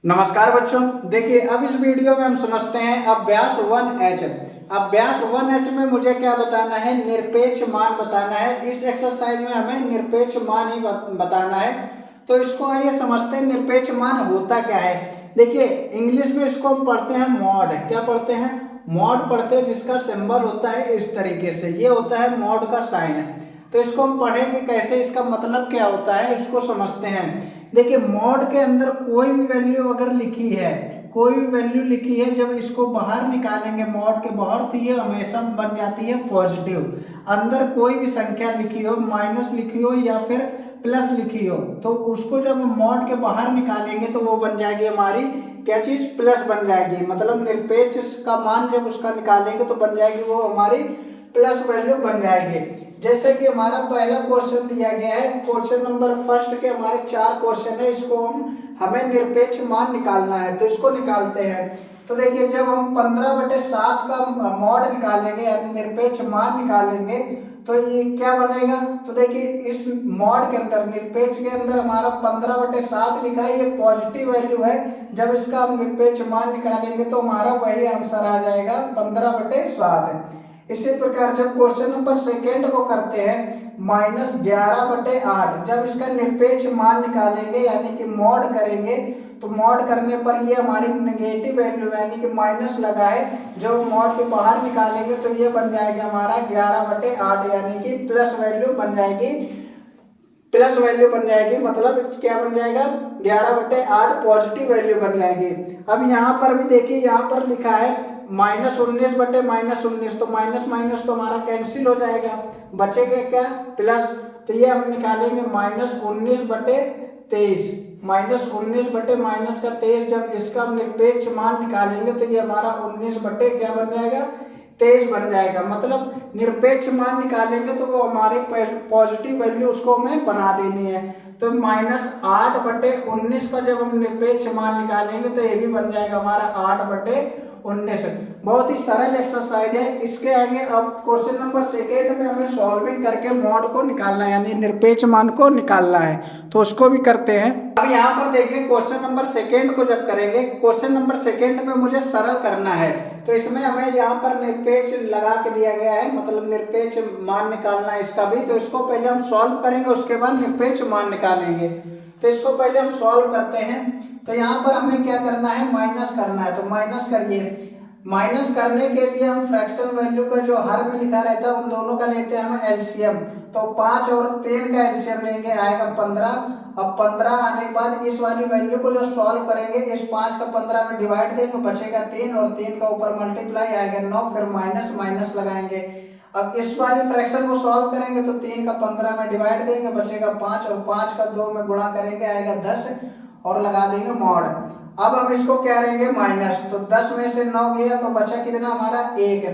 नमस्कार बच्चों, देखिए अब इस वीडियो में हम समझते हैं अभ्यास 1H। अभ्यास 1H में मुझे क्या बताना है, निरपेक्ष मान बताना है। इस एक्सरसाइज में हमें निरपेक्ष मान ही बताना है। तो इसको आइए समझते हैं निरपेक्ष मान होता क्या है। देखिए इंग्लिश में इसको हम पढ़ते हैं मॉड। क्या पढ़ते हैं? मॉड पढ़ते हैं, जिसका सिंबल होता है इस तरीके से, ये होता है मॉड का साइन। तो इसको हम पढ़ेंगे कैसे, इसका मतलब क्या होता है इसको समझते हैं। देखिए मॉड के अंदर कोई भी वैल्यू अगर लिखी है, कोई भी वैल्यू लिखी है, जब इसको बाहर निकालेंगे मॉड के बाहर, तो ये हमेशा बन जाती है पॉजिटिव। अंदर कोई भी संख्या लिखी हो, माइनस लिखी हो या फिर प्लस लिखी हो, तो उसको जब हम मॉड के बाहर निकालेंगे तो वो बन जाएगी हमारी क्या चीज, प्लस बन जाएगी। मतलब निरपेक्ष का मान जब उसका निकालेंगे तो बन जाएगी वो हमारी प्लस वैल्यू बन जाएगी। जैसे कि हमारा पहला क्वेश्चन दिया गया है, क्वेश्चन नंबर फर्स्ट के हमारे 4 क्वेश्चन है, इसको हमें निरपेक्ष मान निकालना है। तो इसको निकालते हैं। तो देखिए जब हम 15/7 का मॉड निकालेंगे यानी निरपेक्ष मान निकालेंगे तो ये क्या बनेगा। तो देखिए इस मॉड के अंदर, निरपेक्ष के अंदर हमारा 15/7 लिखा है, ये पॉजिटिव वैल्यू है। जब इसका हम निरपेक्ष मान निकालेंगे तो हमारा वही आंसर आ जाएगा 15/7। इसी प्रकार जब क्वेश्चन नंबर सेकेंड को करते हैं, -11/8, जब इसका निरपेक्ष मान निकालेंगे यानी कि मॉड करेंगे, तो मॉड करने पर ये हमारी नेगेटिव वैल्यू यानी कि माइनस लगा है, जब मॉड के बाहर निकालेंगे तो ये बन जाएगा हमारा 11/8 यानी कि प्लस वैल्यू बन जाएगी। प्लस वैल्यू बन जाएगी, मतलब क्या बन जाएगा, 11/8 पॉजिटिव वैल्यू बन जाएगी। अब यहाँ पर भी देखिए, यहाँ पर लिखा है -19/-19, तो माइनस माइनस तो हमारा कैंसिल हो जाएगा, बचेगा क्या, प्लस। तो ये हम निकालेंगे -19/23, -19/-23, जब इसका निरपेक्ष मान निकालेंगे तो ये हमारा 19 बटे क्या बन जाएगा, 23 बन जाएगा। मतलब निरपेक्ष मान निकालेंगे तो वो हमारी पॉजिटिव वैल्यू उसको हमें बना देनी है। तो -8/19 का जब हम निरपेक्ष मान निकालेंगे तो ये भी बन जाएगा हमारा 8/19। बहुत ही सरल एक्सरसाइज है। इसके आगे अब क्वेश्चन नंबर सेकेंड में हमें सॉल्विंग करके मॉड को निकालना है यानी निरपेक्ष मान को निकालना है, तो उसको भी करते हैं। अब यहाँ पर देखिए क्वेश्चन नंबर सेकेंड को जब करेंगे, क्वेश्चन नंबर सेकेंड में मुझे सरल करना है, तो इसमें हमें यहाँ पर निरपेक्ष लगा के दिया गया है, मतलब निरपेक्ष मान निकालना है इसका भी। तो इसको पहले हम सॉल्व करेंगे, उसके बाद निरपेक्ष मान निकालेंगे। तो इसको पहले हम सॉल्व करते हैं। तो यहाँ पर हमें क्या करना है, माइनस करना है। तो माइनस करिए। माइनस करने के लिए हम फ्रैक्शन वैल्यू का जो हर में लिखा रहता है उन दोनों का लेते हैं हम एलसीएम। तो 5 और 3 का एलसीएम लेंगे, आएगा 15। अब 15 आने के बाद इस वाली वैल्यू को जब सॉल्व करेंगे, इस 5 का 15 में डिवाइड देंगे, बचेगा 3, और 3 का ऊपर मल्टीप्लाई आएगा 9, फिर माइनस माइनस लगाएंगे। अब इस वाली फ्रैक्शन को सॉल्व करेंगे तो 3 का 15 में डिवाइड देंगे, बचेगा 5, और 5 का 2 में गुणा करेंगे, आएगा 10, और लगा देंगे मॉड। अब हम इसको क्या करेंगे, माइनस। तो 10 में से 9 गया तो बचा कितना हमारा 1,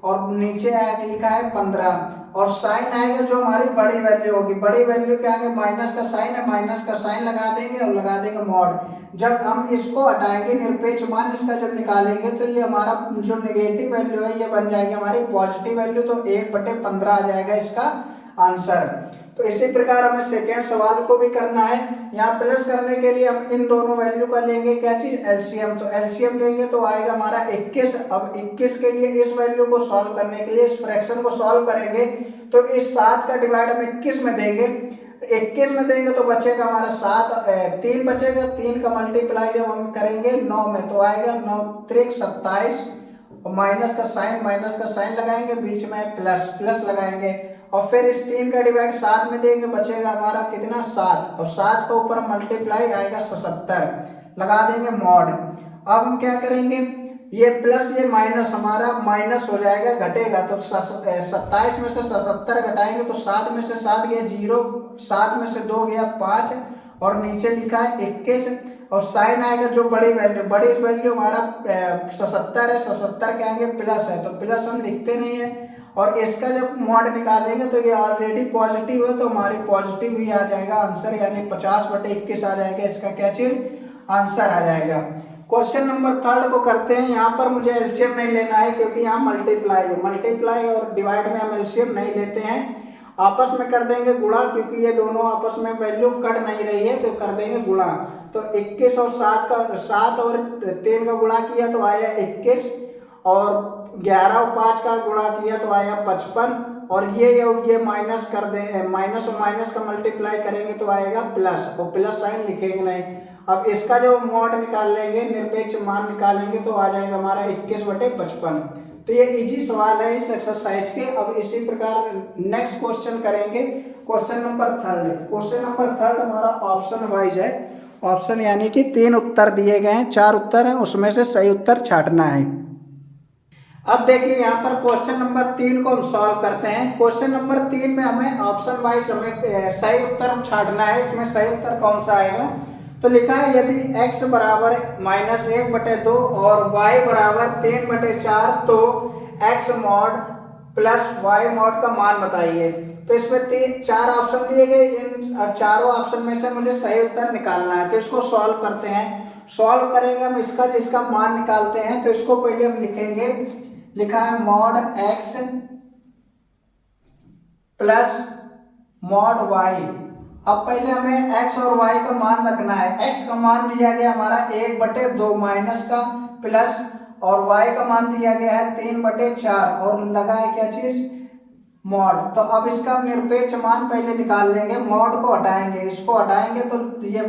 और नीचे आया लिखा है 15, और साइन आएगा जो हमारी बड़ी वैल्यू होगी। बड़ी वैल्यू के आगे माइनस का साइन है, माइनस का साइन लगा देंगे और लगा देंगे मॉड। जब हम इसको हटाएंगे, निरपेक्ष मान इसका जब निकालेंगे तो ये हमारा जो नेगेटिव वैल्यू है ये बन जाएगी हमारी पॉजिटिव वैल्यू, तो 1/15 आ जाएगा इसका आंसर। तो इसी प्रकार हमें सेकेंड सवाल को भी करना है। यहाँ प्लस करने के लिए हम इन दोनों वैल्यू का लेंगे क्या चीज, एलसीएम। तो एलसीएम लेंगे तो आएगा हमारा 21। अब 21 के लिए इस वैल्यू को सॉल्व करने के लिए इस फ्रैक्शन को सॉल्व करेंगे, तो इस 7 का डिवाइड हम 21 में देंगे, 21 में देंगे तो बचेगा हमारा 7, 3 बचेगा, 3 का मल्टीप्लाई जब हम करेंगे 9 में तो आएगा 9 त्रिक 27, और माइनस का साइन लगाएंगे, बीच में प्लस प्लस लगाएंगे, और फिर इस 3 का डिवाइड 7 में देंगे, बचेगा हमारा कितना 7, और 7 का ऊपर मल्टीप्लाई आएगा 77, लगा देंगे मॉड। अब हम क्या करेंगे, ये प्लस ये माइनस हमारा माइनस हो जाएगा, घटेगा। तो 27 में से 77 घटाएंगे तो 7 में से 7 गया 0, 7 में से 2 गया 5, और नीचे लिखा है 21, और साइन आएगा जो बड़ी वैल्यू हमारा 77 है, 77 के आगे प्लस है, तो प्लस हम लिखते नहीं है। और इसका जब मॉड निकालेंगे तो ये ऑलरेडी पॉजिटिव है, तो हमारी पॉजिटिव ही आ जाएगा आंसर, यानी 50/21 आ जाएगा इसका क्या चीज, आंसर आ जाएगा। क्वेश्चन नंबर थर्ड को करते हैं। यहाँ पर मुझे एलसीएम नहीं लेना है क्योंकि यहाँ मल्टीप्लाई और डिवाइड में हम एलसीएम नहीं लेते हैं, आपस में कर देंगे गुणा, क्योंकि ये दोनों आपस में वैल्यू कट नहीं रही है तो कर देंगे गुणा। तो 21 और 7 और 3 का गुणा किया तो आया 21, और 11 और 5 का गुणा किया तो आया 55, और ये माइनस कर दें, माइनस और माइनस का मल्टीप्लाई करेंगे तो आएगा प्लस, और प्लस साइन लिखेंगे नहीं। अब इसका जो मॉड निकाल लेंगे, निरपेक्ष मान निकालेंगे तो आ जाएगा हमारा 21/55। तो ये इजी सवाल है इस एक्सरसाइज के। अब इसी प्रकार नेक्स्ट क्वेश्चन करेंगे, क्वेश्चन नंबर 3। क्वेश्चन नंबर 3 हमारा ऑप्शन वाइज है, ऑप्शन यानी कि 3 उत्तर दिए गए हैं, 4 उत्तर हैं, उसमें से सही उत्तर छांटना है। अब देखिए यहाँ पर क्वेश्चन नंबर 3 को हम सॉल्व करते हैं। क्वेश्चन नंबर 3 में हमें ऑप्शन वाइज हमें सही उत्तर छांटना है। इसमें सही उत्तर कौन सा आएगा, तो लिखा है यदि x बराबर -1/2 और y बराबर 3/4 तो x mod plus y mod का मान बताइए। तो इसमें 4 ऑप्शन दिए गए, इन चारों ऑप्शन में से मुझे सही उत्तर निकालना है। तो इसको सॉल्व करते हैं। सॉल्व करेंगे हम इसका जिसका मान निकालते हैं। तो इसको पहले हम लिखेंगे, लिखा है mod x plus mod y। अब पहले हमें x और y का मान रखना है। x का मान दिया गया हमारा 1/2 माइनस का प्लस, और y का मान दिया गया है 3/4, और लगा है क्या चीज, मॉड। तो अब इसका निरपेक्ष मान पहले निकाल लेंगे, मॉड को हटाएंगे, इसको हटाएंगे तो ये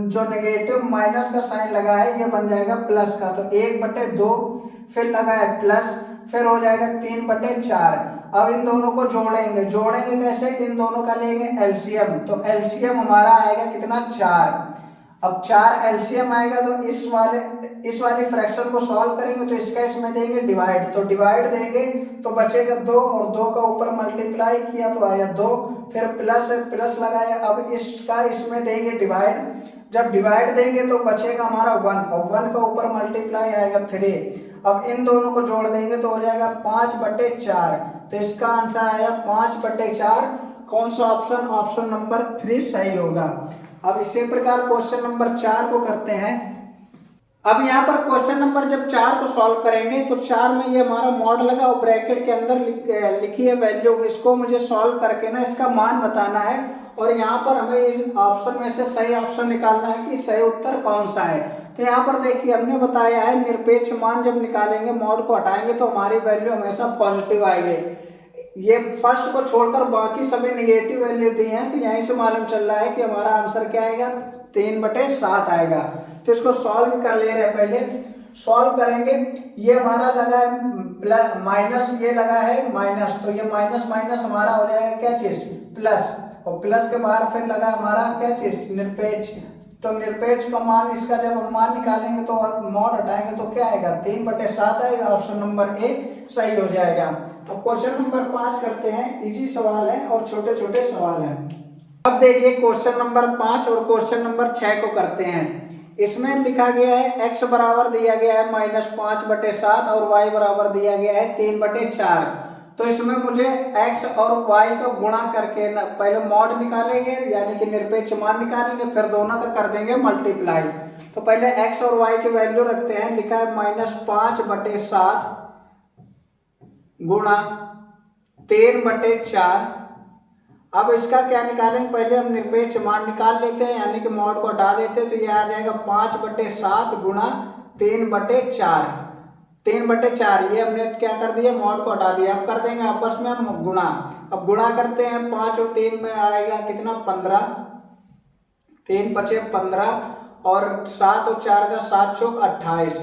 जो नेगेटिव माइनस का साइन लगा है ये बन जाएगा प्लस का। तो 1/2 फिर लगा है प्लस, फिर हो जाएगा 3/4। अब इन दोनों को जोड़ेंगे, जोड़ेंगे कैसे, इन दोनों का लेंगे एलसीएम। तो एलसीएम हमारा आएगा कितना, 4। अब 4 एलसीएम आएगा तो इस वाली फ्रैक्शन को सॉल्व करेंगे तो इसका इसमें देंगे डिवाइड, तो डिवाइड देंगे तो बचेगा 2, और 2 का ऊपर मल्टीप्लाई किया तो आया 2, फिर प्लस लगाया। अब इसका इसमें देंगे डिवाइड, जब डिवाइड देंगे तो बचेगा हमारा 1, और 1 का ऊपर मल्टीप्लाई आएगा 3। अब इन दोनों को जोड़ देंगे तो हो जाएगा 5/4। तो इसका आंसर आया 5/4। कौन सा ऑप्शन, ऑप्शन नंबर 3 सही होगा। अब इसी प्रकार क्वेश्चन नंबर 4 को करते हैं। अब यहाँ पर क्वेश्चन नंबर जब 4 को सॉल्व करेंगे तो 4 में ये हमारा मॉड लगा और ब्रैकेट के अंदर लिखी है वैल्यू, इसको मुझे सॉल्व करके ना इसका मान बताना है, और यहाँ पर हमें इस ऑप्शन में से सही ऑप्शन निकालना है कि सही उत्तर कौन सा है। तो यहाँ पर देखिए हमने बताया है निरपेक्ष मान जब निकालेंगे, मॉड को हटाएंगे तो हमारी वैल्यू हमेशा पॉजिटिव आएगी। ये फर्स्ट को छोड़कर बाकी सभी नेगेटिव वैल्यू दी हैं, तो यहीं से मालूम चल रहा है कि हमारा आंसर क्या आएगा, 3/7 आएगा। तो इसको सॉल्व कर ले रहे हैं, पहले सॉल्व करेंगे। ये हमारा लगा है प्लस, माइनस ये लगा है माइनस, तो ये माइनस माइनस हमारा हो जाएगा क्या चीज, प्लस, और प्लस के बाहर फिर लगा हमारा क्या चीज, निरपेक्ष। तो निरपेक्ष का मान, इसका जब हम मान निकालेंगे तो मॉड हटाएंगे तो क्या आएगा, 3/7 आएगा। ऑप्शन नंबर ए सही हो जाएगा। अब क्वेश्चन नंबर 5 करते हैं। इजी सवाल है और छोटे छोटे सवाल हैं। अब देखिए क्वेश्चन नंबर 5 और क्वेश्चन नंबर 6 को करते हैं। इसमें लिखा गया है x बराबर दिया गया है -5/7 और y बराबर दिया गया है 3/4। तो इसमें मुझे x और y का गुणा करके ना पहले मॉड निकालेंगे यानी कि निरपेक्ष मान निकालेंगे, फिर दोनों का कर देंगे मल्टीप्लाई। तो पहले x और y की वैल्यू रखते हैं। लिखा है -5/7 गुणा 3/4। अब इसका क्या निकालेंगे, पहले हम निरपेक्ष मान निकाल लेते हैं यानी कि मॉड को हटा देते हैं। तो ये आ जाएगा 5/7 गुणा 3/4। 3/4 ये हमने क्या कर दिया, मॉड को हटा दिया। अब कर देंगे आपस में हम गुणा। अब गुणा करते हैं, 5 और 3 में आएगा कितना, 15, 3 × 5 = 15, और 7 और 4 का 7 × 4 = 28।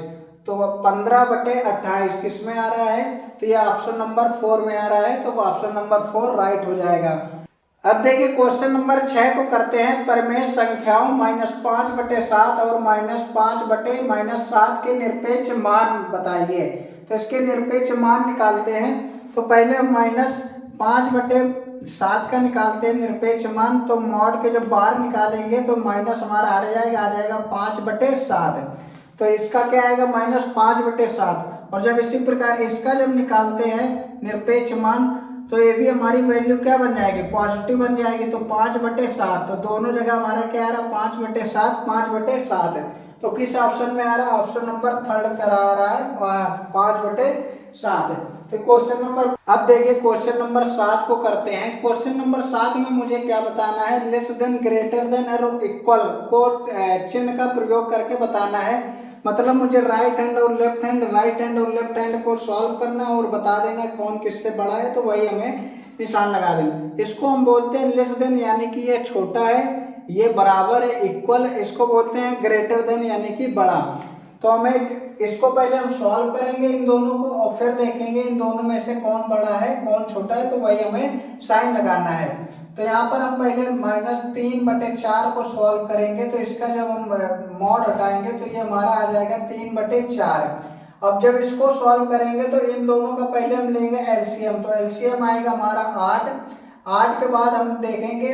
तो 15/28 किस में आ रहा है, तो ये ऑप्शन नंबर 4 में आ रहा है। तो ऑप्शन नंबर 4 राइट हो जाएगा। अब देखिए क्वेश्चन नंबर 6 को करते हैं। परिमेय संख्याओं -5/7 और -5/-7 के निरपेक्ष मान बताइए। तो इसके निरपेक्ष मान निकालते हैं। तो पहले -5/7 का निकालते हैं निरपेक्ष मान। तो मॉड के जब बाहर निकालेंगे तो माइनस हमारा हट जाएगा, आ जाएगा 5/7। तो इसका क्या आएगा, -5/7। और जब इसी प्रकार इसका जब निकालते हैं निरपेक्ष मान, तो ये भी हमारी वैल्यू क्या बन जाएगी, पॉजिटिव बन जाएगी। तो 5/7, तो दोनों जगह हमारा क्या आ रहा है, 5/7 5/7। तो किस ऑप्शन में आ रहा है, ऑप्शन नंबर 3 पर आ रहा है 5/7। तो क्वेश्चन नंबर, अब देखिए क्वेश्चन नंबर 7 को करते हैं। क्वेश्चन नंबर 7 में मुझे क्या बताना है, लेस देन, ग्रेटर देन और इक्वल को चिन्ह का प्रयोग करके बताना है। मतलब मुझे राइट हैंड और लेफ्ट हैंड को सॉल्व करना और बता देना कौन किससे बड़ा है, तो वही हमें निशान लगा देना। इसको हम बोलते हैं लेस देन, यानी कि ये छोटा है, ये बराबर है, इक्वल, इसको बोलते हैं ग्रेटर देन यानी कि बड़ा। तो हमें इसको पहले हम सॉल्व करेंगे इन दोनों को और फिर देखेंगे इन दोनों में से कौन बड़ा है कौन छोटा है, तो वही हमें साइन लगाना है। तो यहाँ पर हम पहले -3/4 को सॉल्व करेंगे, तो इसका जब हम मॉड हटाएंगे तो ये हमारा आ जाएगा 3/4। अब जब इसको सॉल्व करेंगे तो इन दोनों का पहले हम लेंगे एलसीएम, तो एलसीएम आएगा हमारा 8 के बाद हम देखेंगे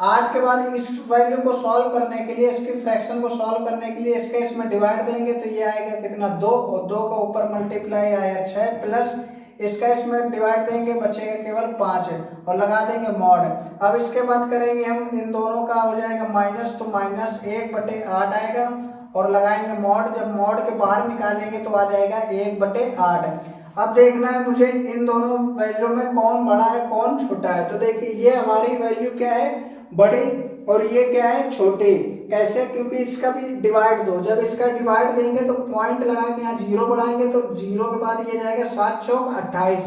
8 के बाद इस वैल्यू को सॉल्व करने के लिए, इसकी फ्रैक्शन को सॉल्व करने के लिए इसका इसमें डिवाइड देंगे, तो ये आएगा कितना 2, और 2 का ऊपर मल्टीप्लाई आया 6, प्लस इसका इसमें डिवाइड देंगे, बचेगा केवल 5 और लगा देंगे मॉड। अब इसके बाद करेंगे हम इन दोनों का हो जाएगा माइनस, तो -1/8 आएगा और लगाएंगे मॉड। जब मॉड के बाहर निकालेंगे तो आ जाएगा 1/8। अब देखना है मुझे इन दोनों वैल्यू में कौन बड़ा है कौन छोटा है। तो देखिए ये हमारी वैल्यू क्या है, बड़ी, और ये क्या है, छोटी। कैसे, क्योंकि इसका भी डिवाइड दो, जब इसका डिवाइड देंगे तो पॉइंट लगा के यहाँ 0 बढ़ाएंगे, तो 0 के बाद ये जाएगा 7 चौक 28,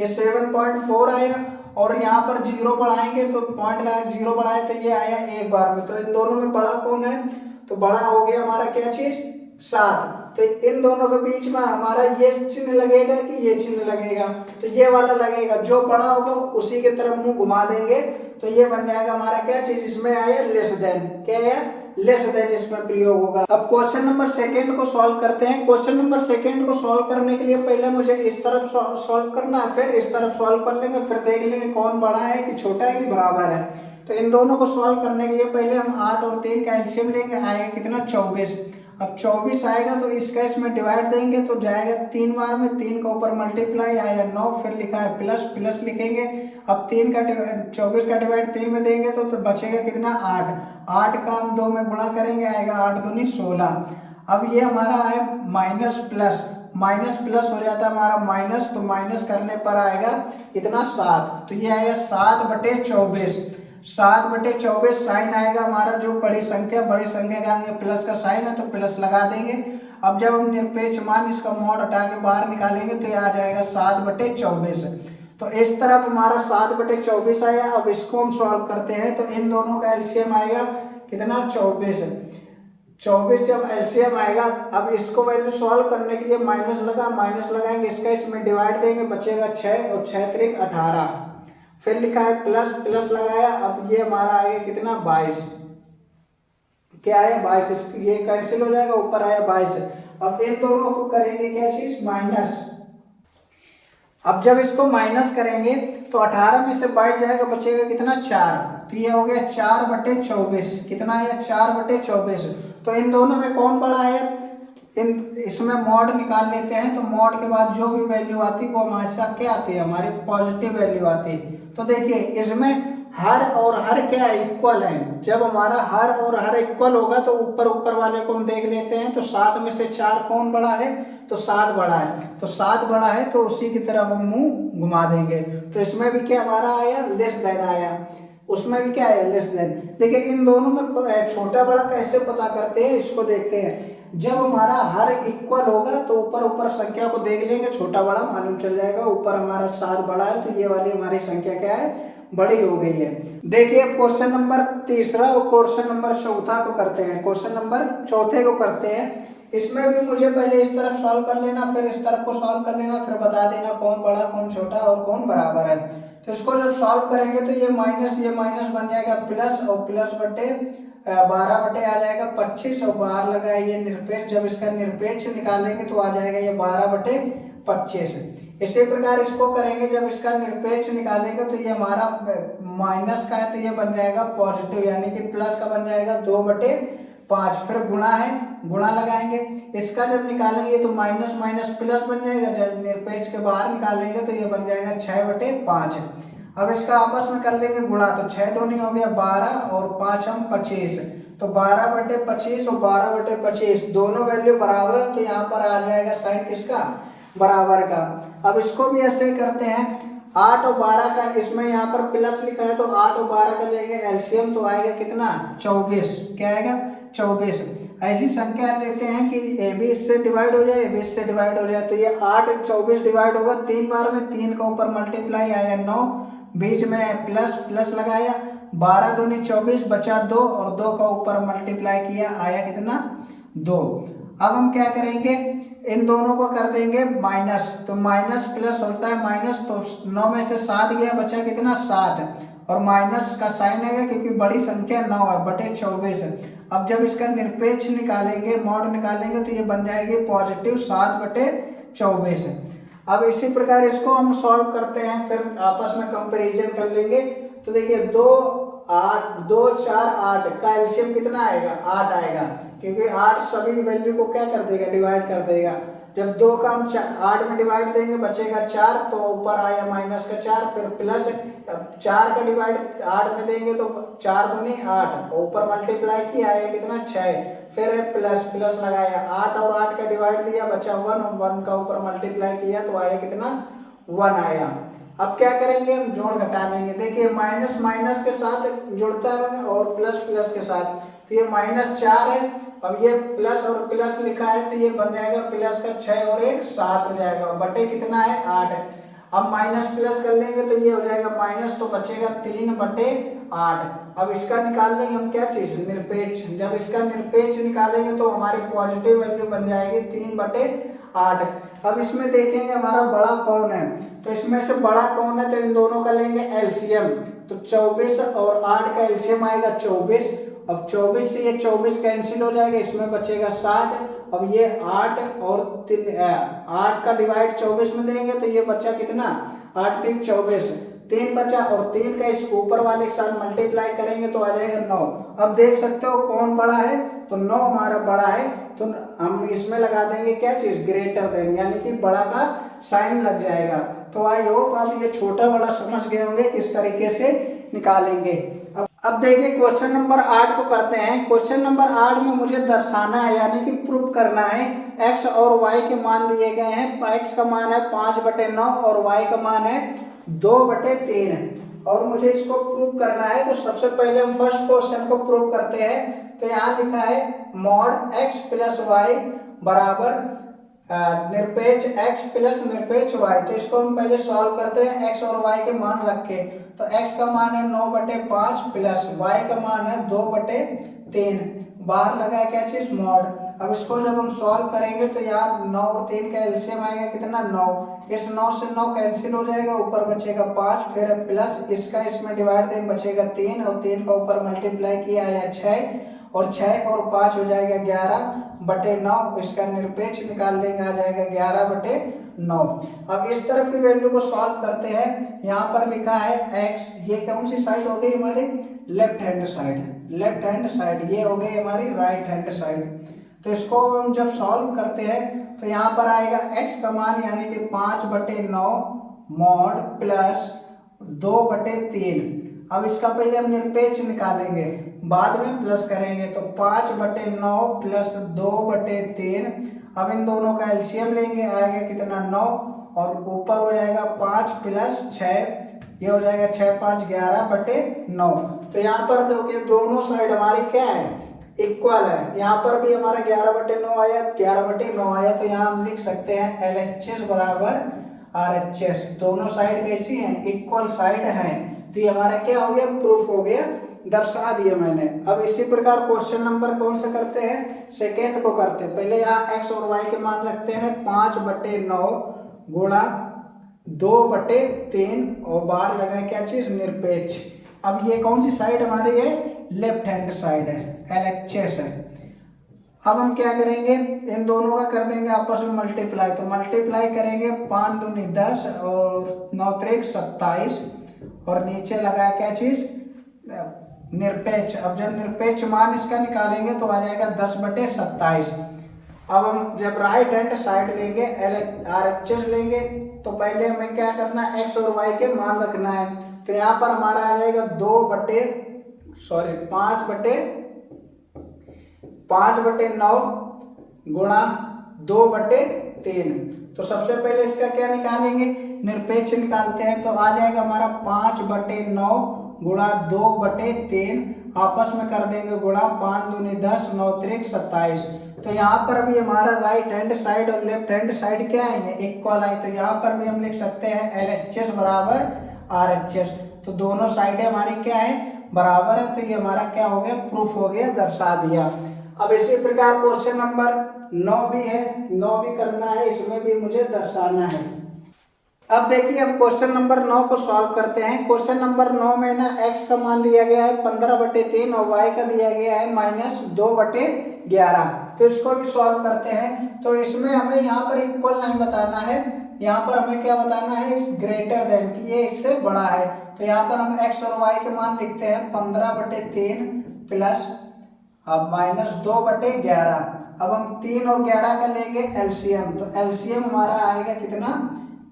ये 7.4 आया, और यहाँ पर 0 बढ़ाएंगे तो पॉइंट लगा 0 बढ़ाए तो ये आया एक बार में। तो इन दोनों में बड़ा कौन है, तो बड़ा हो गया हमारा क्या चीज, 7। तो इन दोनों के बीच में हमारा ये चिन्ह लगेगा कि ये चिन्ह लगेगा, तो ये वाला लगेगा, जो बड़ा होगा उसी की तरफ मुंह घुमा देंगे, तो ये बन जाएगा हमारा क्या चीज, इसमें आया लेस देन, क्या है, लेस देन इसमें प्रयोग होगा। अब क्वेश्चन नंबर 2 को सॉल्व करते हैं। क्वेश्चन नंबर 2 को सॉल्व करने के लिए पहले मुझे इस तरफ सॉल्व करना है, फिर इस तरफ सॉल्व कर लेंगे, फिर देख लेंगे कौन बड़ा है कि छोटा है कि बराबर है। तो इन दोनों को सॉल्व करने के लिए पहले हम 8 और 3 का एलसीएम लेंगे, आएगा कितना 24। अब 24 आएगा तो इसका इसमें डिवाइड देंगे तो जाएगा 3 बार में, 3 का ऊपर मल्टीप्लाई आया 9, फिर लिखा है प्लस, प्लस लिखेंगे। अब 24 का डिवाइड 3 में देंगे तो बचेगा कितना 8 का हम 2 में गुणा करेंगे, आएगा 8 दूनी 16। अब ये हमारा है माइनस प्लस हो जाता है हमारा माइनस, तो माइनस करने पर आएगा कितना 7, तो ये आएगा 7/24। 7/24 साइन आएगा हमारा, जो बड़ी संख्या का आगे प्लस का साइन है तो प्लस लगा देंगे। अब जब हम निरपेक्ष मान इसका मॉड हटा के बाहर निकालेंगे तो ये आ जाएगा 7/24। तो इस तरफ हमारा 7/24 आया। अब इसको हम सॉल्व करते हैं, तो इन दोनों का एलसीएम आएगा कितना 24 जब एलसीएम आएगा। अब इसको वैल्यू सॉल्व करने के लिए माइनस लगाएंगे, इसका इसमें डिवाइड देंगे, बचेगा 6 और 6 त्रिक 18, फिर लिखा है प्लस, प्लस लगाया। अब ये हमारा आएगा कितना 22, क्या आया 22, ये कैंसिल हो जाएगा, ऊपर आया 22। अब इन दोनों को करेंगे क्या चीज, माइनस। अब जब इसको माइनस करेंगे तो 18 में से 22 जाएगा, बचेगा कितना 4, तो ये हो गया 4/24, कितना आया 4/24। तो इन दोनों में कौन बड़ा है, इसमें मॉड निकाल लेते हैं, तो मॉड के बाद जो भी वैल्यू आती है वो हमारे साथ क्या आती है, हमारी पॉजिटिव वैल्यू आती है। तो देखिए इसमें हर और हर क्या इक्वल है, जब हमारा हर और हर इक्वल होगा तो ऊपर वाले को हम देख लेते हैं, तो 7 में से 4 कौन बड़ा है, तो 7 बड़ा है, तो 7 बड़ा है तो उसी की तरफ हम मुंह घुमा देंगे। तो इसमें भी क्या हमारा आया, लेस देन आया, उसमें भी क्या है, लेस देन। देखिए इन दोनों में छोटा बड़ा कैसे पता करते हैं, इसको देखते हैं। जब हमारा हर इक्वल होगा तो ऊपर संख्या को देख लेंगे, छोटा बड़ा मालूम चल जाएगा। ऊपर हमारा 7 बड़ा है तो ये वाली हमारी संख्या क्या है, बड़ी हो गई है। देखिए क्वेश्चन नंबर 3 और क्वेश्चन नंबर 4 को करते हैं। क्वेश्चन नंबर 4 को करते हैं। इसमें भी मुझे पहले इस तरफ सॉल्व कर लेना, फिर इस तरफ को सॉल्व कर लेना, फिर बता देना कौन बड़ा कौन छोटा और कौन बराबर है। तो इसको जब सॉल्व करेंगे तो ये माइनस बन जाएगा प्लस, और प्लस बटे 12 बटे आ जाएगा 25, और बाहर लगा है ये निरपेक्ष, जब इसका निरपेक्ष निकालेंगे तो आ जाएगा ये 12/25। इसी प्रकार इसको करेंगे, जब इसका निरपेक्ष निकालेंगे तो ये हमारा माइनस का है तो ये बन जाएगा पॉजिटिव, यानी कि प्लस का बन जाएगा 2/5। फिर गुणा है, गुणा लगाएंगे, इसका जब निकालेंगे तो माइनस प्लस बन जाएगा, जब निरपेक्ष के बाहर निकालेंगे तो ये बन जाएगा 6/5। अब इसका आपस में कर लेंगे गुणा, तो 6 दूनी हो गया 12 और 5 हम 25, तो 12/25 और 12/25 दोनों वैल्यू बराबर है, तो यहाँ पर आ जाएगा साइन किसका, बराबर का। अब इसको भी ऐसे करते हैं, 8 और 12 का, इसमें यहाँ पर प्लस लिखा है तो 8 और 12 का लेंगे एलसीएम तो आएगा कितना 24। क्या आएगा 24। ऐसी संख्या लेते हैं कि ए बी इससे डिवाइड हो जाए, ए बी इससे डिवाइड हो जाए, तो ये 8 24 डिवाइड होगा 3 बार में, 3 का ऊपर मल्टीप्लाई आया 9, बीच में प्लस प्लस लगाया, 12 दूनी 24 बचा 2 और 2 का ऊपर मल्टीप्लाई किया आया कितना 2। अब हम क्या करेंगे, इन दोनों को कर देंगे माइनस, तो माइनस प्लस होता है माइनस, तो 9 में से 7 गया, बचा कितना 7, और माइनस का साइन आएगा क्योंकि बड़ी संख्या 9 है बटे 24। अब जब इसका निरपेक्ष निकालेंगे, मॉड निकालेंगे, तो ये बन जाएगी पॉजिटिव 7 बटे 24। अब इसी प्रकार इसको हम सॉल्व करते हैं, फिर आपस में कंपैरिजन कर लेंगे। तो देखिए 2 8 2 4 8 का एलसीएम कितना आएगा 8 आएगा, क्योंकि 8 सभी वैल्यू को क्या कर देगा डिवाइड कर देगा। जब 2 का हम 8 में डिवाइड देंगे बचेगा 4, तो ऊपर आया माइनस का 4, फिर प्लस 4 का डिवाइड 8 में देंगे तो 4 दूनी 8, ऊपर मल्टीप्लाई किया आया कितना 6, फिर प्लस प्लस लगाया, 8 और 8 का डिवाइड दिया बचा 1, और 1 का ऊपर मल्टीप्लाई किया तो आया कितना 1 आया। अब क्या करेंगे, हम जोड़ घटा लेंगे। देखिए माइनस माइनस के साथ जुड़ता है और प्लस प्लस के साथ, तो ये -4 है, अब ये प्लस और प्लस लिखा है तो ये बन जाएगा प्लस का 6 और 1 7 हो जाएगा, बटे कितना है 8। अब माइनस प्लस कर लेंगे तो ये हो जाएगा माइनस, तो बचेगा 3 बटे 8। अब इसका निकाल लेंगे हम क्या चीज निरपेक्ष, जब इसका निरपेक्ष निकालेंगे तो हमारी पॉजिटिव वैल्यू बन जाएगी 3 बटे 8। अब इसमें देखेंगे हमारा बड़ा कौन है, तो इसमें से बड़ा कौन है, तो इन दोनों का लेंगे एलसीएम, तो 24 और 8 का एलसीएम आएगा 24। अब 24 से ये 24 कैंसिल हो जाएगा, इसमें बचेगा 7। अब ये 8 और 8 का डिवाइड 24 में देंगे तो ये बचा कितना 8 3 24, 3 बचा, और 3 का इस ऊपर वाले के साथ मल्टीप्लाई करेंगे तो आ जाएगा 9। अब देख सकते हो कौन बड़ा है, तो 9 हमारा बड़ा है, तो हम इसमें लगा देंगे क्या चीज ग्रेटर देन, यानी कि बड़ा का साइन लग जाएगा। तो आई होप आप ये छोटा बड़ा समझ गए होंगे किस तरीके से निकालेंगे। अब देखिए क्वेश्चन नंबर 8 को करते हैं। क्वेश्चन नंबर 8 में मुझे दर्शाना है यानी कि प्रूव करना है, x और y के मान दिए गए हैं। x का मान है 5/9 और y का मान है 2/3, और मुझे इसको प्रूव करना है। तो सबसे पहले हम फर्स्ट क्वेश्चन को प्रूव करते हैं। तो यहाँ लिखा है मॉड x प्लस वाई बराबर निरपेक्ष x प्लस निरपेक्ष y। तो इसको हम पहले सॉल्व करते हैं x और y के मान रख के। तो x का मान है 9/5 प्लस y का मान है 2/3, बाहर लगा क्या चीज मॉड। अब इसको जब हम सॉल्व करेंगे तो यहाँ 9 और 3 का एलसीएम आएगा कितना 9, इस 9 से 9 कैंसिल हो जाएगा, ऊपर बचेगा 5, फिर प्लस इसका इसमें डिवाइड देंगे बचेगा 3, और 3 का ऊपर मल्टीप्लाई किया है 6, और 6 और 5 हो जाएगा 11/9, इसका निरपेक्ष निकाल लेंगे आ जाएगा 11/9। अब इस तरफ की वैल्यू को सॉल्व करते हैं। यहाँ पर लिखा है x, ये कौन सी साइड हो गई हमारी left hand side, left hand side, ये हो गई हमारी राइट हैंड साइड। तो इसको हम जब सॉल्व करते हैं तो यहाँ पर आएगा x का मान यानी कि 5/9 मॉड प्लस 2/3। अब इसका पहले हम निरपेक्ष निकालेंगे, बाद में प्लस करेंगे। तो 5/9 प्लस 2/3, अब इन दोनों का एलसीएम लेंगे, आएगा कितना 9, और ऊपर हो जाएगा 5 प्लस 6, ये हो जाएगा 6 5 11/9। तो यहाँ पर देखिए दोनों साइड हमारी क्या है इक्वल है, यहाँ पर भी हमारा 11/9 आया, 11/9 आया। तो यहाँ हम लिख सकते हैं LHS बराबर RHS, दोनों साइड कैसी हैं इक्वल साइड हैं। तो ये हमारा क्या हो गया प्रूफ हो गया, दर्शा दिया मैंने। अब इसी प्रकार क्वेश्चन नंबर कौन सा करते हैं सेकेंड को करते हैं। पहले यहाँ x और y के मान रखते हैं 5/9 गुणा 2/3, और बाहर लगा क्या चीज निरपेक्ष। अब ये कौन सी साइड हमारी है लेफ्ट हैंड साइड है, LHS है। अब हम क्या करेंगे इन दोनों का कर देंगे आपस में मल्टीप्लाई। तो मल्टीप्लाई करेंगे 5 दूनी 10 और 9 3 27, और नीचे लगा क्या चीज निरपेक्ष। अब जब निरपेक्ष मान इसका निकालेंगे तो आ जाएगा 10/27। अब हम जब राइट हैंड साइड लेंगे RHS लेंगे, तो पहले हमें क्या करना है x और y के मान रखना है। तो यहाँ पर हमारा आ जाएगा 5/9 गुणा 2/3, 3। तो सबसे पहले इसका क्या निकालेंगे, निरपेक्ष निकालते हैं। तो आ जाएगा हमारा 5/9 गुणा 2/3, आपस में कर देंगे गुणा, 5 दूनी 10, 9 त्रिक 27। तो यहाँ पर भी हमारा राइट हैंड साइड और लेफ्ट हैंड साइड क्या है, इक्वल है। तो यहाँ पर भी हम लिख सकते हैं LHS बराबर RHS। तो दोनों साइडें हमारी क्या है, बराबर है। तो ये हमारा क्या हो गया, प्रूफ हो गया, दर्शा दिया। अब इसी प्रकार क्वेश्चन नंबर 9 भी है, 9 भी करना है, इसमें भी मुझे दर्शाना है। अब देखिए हम क्वेश्चन नंबर 9 को सॉल्व करते हैं। क्वेश्चन नंबर 9 में ना x का मान दिया गया है 15/3 और y का दिया गया है -2/11। तो इसको भी सॉल्व करते हैं। तो इसमें हमें यहाँ पर इक्वल नहीं बताना है, यहाँ पर हमें क्या बताना है, ग्रेटर देन, कि ये इससे बड़ा है। तो यहाँ पर हम x और y के मान लिखते हैं 15/3 प्लस -2/11। अब हम 3 और 11 का लेंगे एलसीएम। तो एलसीएम हमारा आएगा कितना,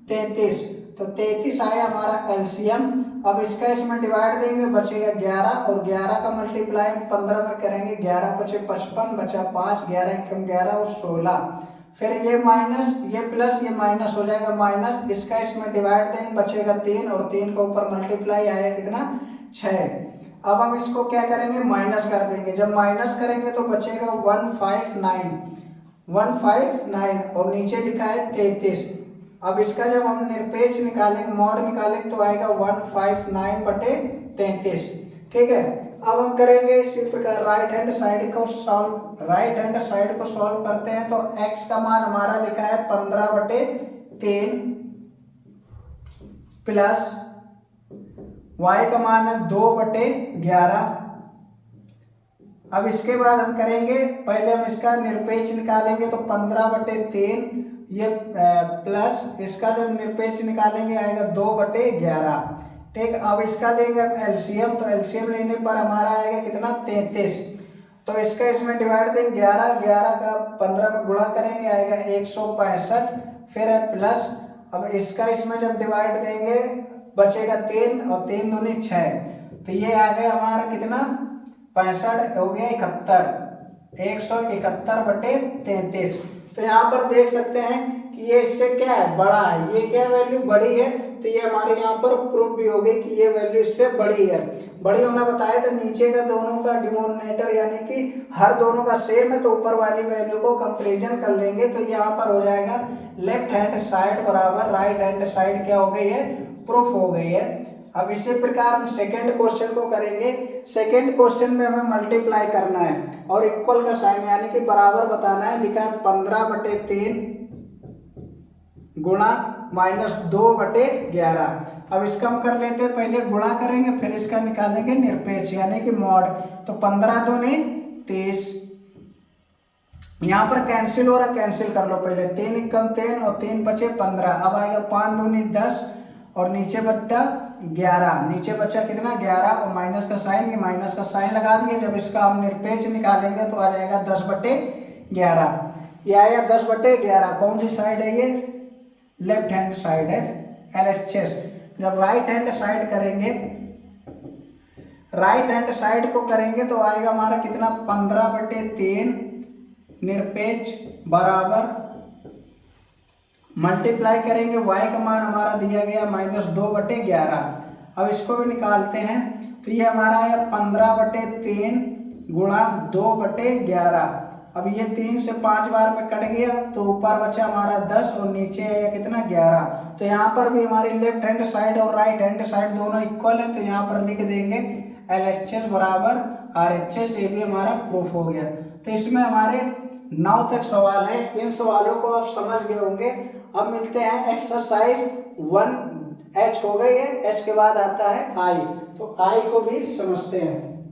33। तो 33 आया हमारा एलसीएम। अब इसका इसमें डिवाइड देंगे, बचेगा 11 और 11 का मल्टीप्लाई 15 में करेंगे, 11 × 5 = 55, बचा 5, 11 × 11 और 16। फिर ये माइनस, ये प्लस, ये माइनस हो जाएगा माइनस, इसका इसमें डिवाइड देंगे, बचेगा 3 और 3 के ऊपर मल्टीप्लाई आया कितना, 6। अब हम इसको क्या करेंगे, माइनस कर देंगे। जब माइनस करेंगे तो बचेगा 159 और नीचे लिखा है 33। अब इसका जब हम निरपेक्ष निकालेंगे, मॉड निकालेंगे, तो आएगा 159/33। ठीक है। अब हम करेंगे इसी प्रकार राइट हैंड साइड को सॉल्व करते हैं। तो x का मान हमारा लिखा है 15/3 प्लस y का मान है 2/11। अब इसके बाद हम करेंगे, पहले हम इसका निरपेक्ष निकालेंगे। तो 15/3 ये प्लस इसका जब निरपेक्ष निकालेंगे आएगा 2/11। ठीक। अब इसका लेंगे हम एलसीएम। तो एलसीएम लेने पर हमारा आएगा कितना, 33। तो इसका इसमें डिवाइड देंगे 11 का 15 में गुणा करेंगे, आएगा 165। फिर है प्लस, अब इसका इसमें जब डिवाइड देंगे बचेगा 3 और 3 दूनी 6। तो ये आ गया हमारा कितना, 65 हो गया 71, 171/33। तो यहाँ पर देख सकते हैं कि ये इससे क्या है, बड़ा है। ये क्या वैल्यू, बड़ी है। तो ये हमारे यहाँ पर प्रूफ भी हो गई कि ये वैल्यू इससे बड़ी है। बड़ी होना बताया तो नीचे का दोनों का डिनोमिनेटर यानी कि हर दोनों का सेम है, तो ऊपर वाली वैल्यू को कंपैरिजन कर लेंगे। तो यहाँ पर हो जाएगा लेफ्ट हैंड साइड बराबर राइट हैंड साइड क्या हो गई है, प्रूफ हो गई है। अब इसी प्रकार हम सेकेंड क्वेश्चन को करेंगे। सेकेंड क्वेश्चन में हमें मल्टीप्लाई करना है और इक्वल का साइन यानी कि बराबर बताना है। लिखा है 15/3 गुणा -2/11। अब इसका हम कर लेते हैं, पहले गुणा करेंगे फिर इसका निकालेंगे निरपेक्ष यानी कि मॉड। तो 15 दूनी 30, यहाँ पर कैंसिल हो रहा, कैंसिल कर लो पहले। 3 × 3 और 3 बचे 15। अब आएगा 5 दूनी 10 और नीचे बचा 11, नीचे बचा कितना, 11 और माइनस का साइन, ये माइनस का साइन लगा दिए। जब इसका हम निरपेक्ष निकालेंगे तो आ जाएगा 10/11। ये आया 10/11। कौन सी साइड है ये, लेफ्ट हैंड साइड है, LHS। जब राइट हैंड साइड करेंगे, राइट हैंड साइड को करेंगे तो आएगा हमारा कितना, 15/3 निरपेक्ष बराबर मल्टीप्लाई करेंगे, y का मान हमारा दिया गया -2/11। अब इसको भी निकालते हैं। तो ये हमारा है 15/3 गुणा 2/11। अब ये 3 से 5 बार में कट गया तो ऊपर बचा हमारा 10 और नीचे है कितना, 11। तो यहाँ पर भी हमारी लेफ्ट हैंड साइड और राइट हैंड साइड दोनों इक्वल है। तो यहाँ पर लिख देंगे LHS बराबर RHS। ये भी हमारा प्रूफ हो गया। तो इसमें हमारे 9 तक सवाल है। इन सवालों को आप समझ गए होंगे। अब मिलते हैं एक्सरसाइज 1H हो गई है, H के बाद आता है I। तो I को भी समझते हैं।